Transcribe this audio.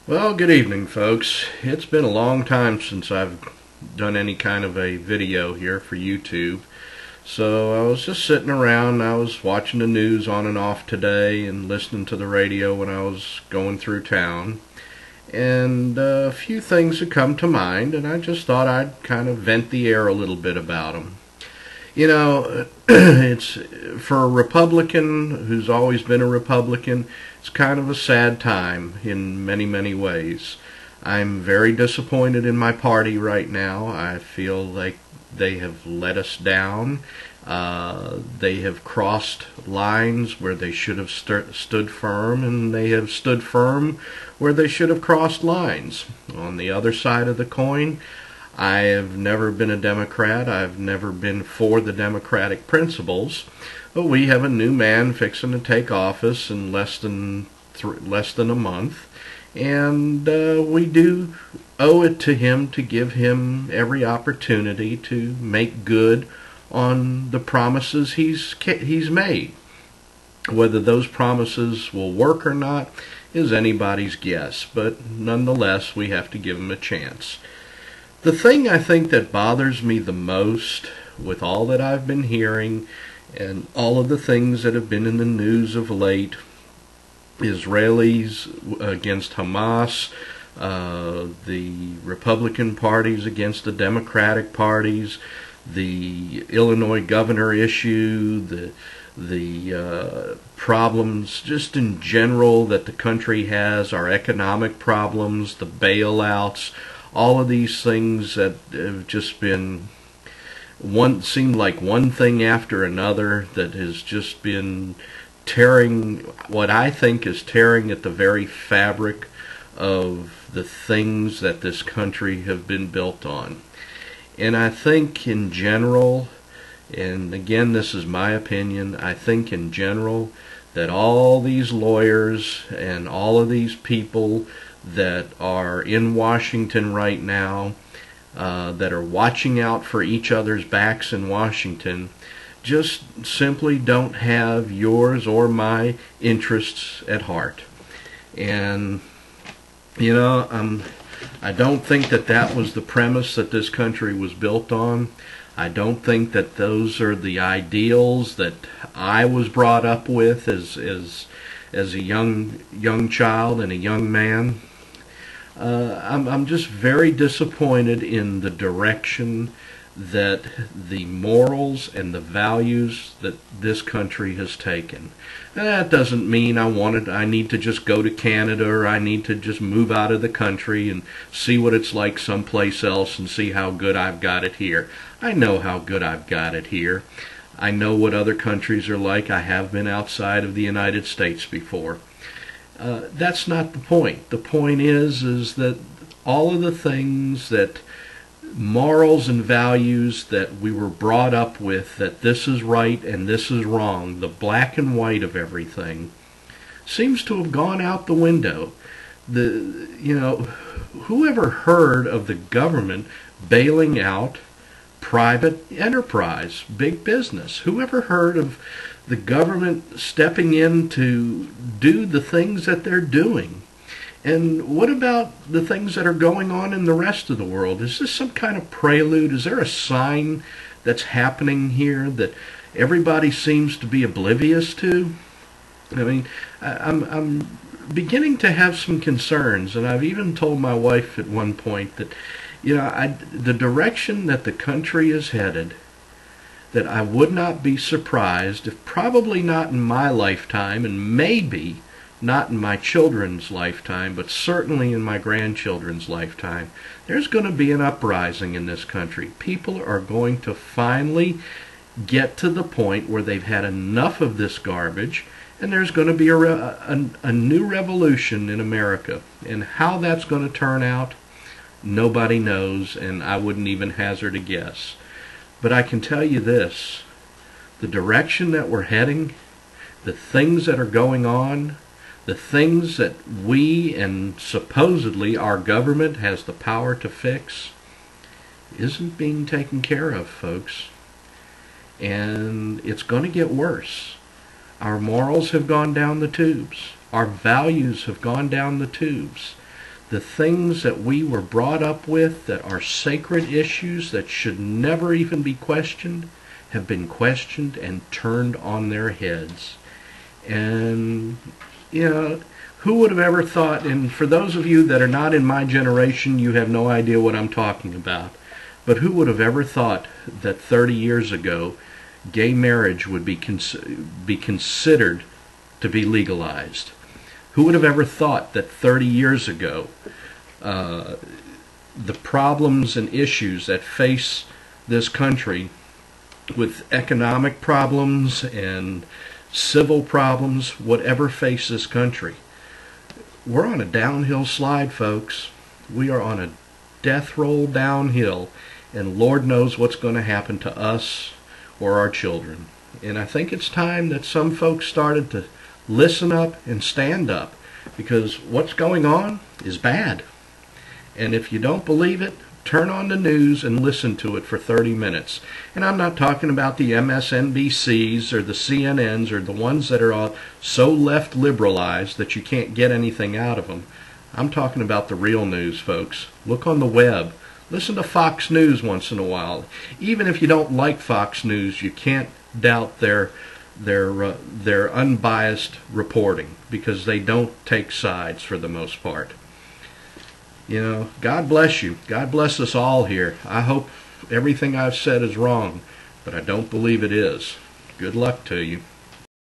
Well, good evening, folks. It's been a long time since I've done any kind of a video here for YouTube. So I was just sitting around, I was watching the news on and off today and listening to the radio when I was going through town. And a few things had come to mind, and I just thought I'd kind of vent the air a little bit about them. You know, it's for a Republican who's always been a Republican, it's kind of a sad time in many, many ways. I'm very disappointed in my party right now. I feel like they have let us down. They have crossed lines where they should have stood firm, and they have stood firm where they should have crossed lines. On the other side of the coin, I have never been a Democrat. I've never been for the democratic principles. But we have a new man fixing to take office in less than a month, and we do owe it to him to give him every opportunity to make good on the promises he's made. Whether those promises will work or not is anybody's guess, but nonetheless, we have to give him a chance. The thing I think that bothers me the most with all that I've been hearing and all of the things that have been in the news of late, Israelis against Hamas, the Republican parties against the Democratic parties, the Illinois governor issue, the problems just in general that the country has, our economic problems, the bailouts, all of these things that have just been seemed like one thing after another that has just been tearing, what I think is tearing at the very fabric of the things that this country have been built on. And I think in general, and again this is my opinion, I think in general that all these lawyers and all of these people that are in Washington right now, that are watching out for each other's backs in Washington, just simply don't have yours or my interests at heart. And, you know, I don't think that that was the premise that this country was built on. I don't think that those are the ideals that I was brought up with as a young child and a young man. I'm just very disappointed in the direction that the morals and the values that this country has taken. That doesn't mean I need to just go to Canada, or I need to just move out of the country and see what it's like someplace else and see how good I've got it here. I know how good I've got it here. I know what other countries are like. I have been outside of the United States before. That's not the point. The point is that all of the things that morals and values that we were brought up with, that this is right and this is wrong, the black and white of everything, seems to have gone out the window. Whoever heard of the government bailing out private enterprise, big business? Whoever heard of the government stepping in to do the things that they're doing? And what about the things that are going on in the rest of the world? Is this some kind of prelude? Is there a sign that's happening here that everybody seems to be oblivious to? I mean, I'm beginning to have some concerns, and I've even told my wife at one point that, the direction that the country is headed, that I would not be surprised if, probably not in my lifetime, and maybe not in my children's lifetime, but certainly in my grandchildren's lifetime, there's going to be an uprising in this country. People are going to finally get to the point where they've had enough of this garbage, and there's going to be a new revolution in America. And how that's going to turn out, nobody knows, and I wouldn't even hazard a guess. But I can tell you this, the direction that we're heading, the things that are going on, the things that we and supposedly our government has the power to fix, isn't being taken care of, folks. And it's going to get worse. Our morals have gone down the tubes. Our values have gone down the tubes. The things that we were brought up with that are sacred issues that should never even be questioned have been questioned and turned on their heads. And, who would have ever thought, and for those of you that are not in my generation, you have no idea what I'm talking about, but who would have ever thought that 30 years ago gay marriage would be considered to be legalized? Who would have ever thought that 30 years ago the problems and issues that face this country with economic problems and civil problems, whatever face this country, we're on a downhill slide, folks. We are on a death roll downhill, and Lord knows what's going to happen to us or our children. And I think it's time that some folks started to listen up and stand up, because what's going on is bad. And if you don't believe it, turn on the news and listen to it for 30 minutes. And I'm not talking about the MSNBCs or the CNNs or the ones that are all so left liberalized that you can't get anything out of them. I'm talking about the real news, folks. Look on the web. Listen to Fox News once in a while. Even if you don't like Fox News, you can't doubt their unbiased reporting, because they don't take sides for the most part. God bless you. God bless us all here. I hope everything I've said is wrong, but I don't believe it is. Good luck to you.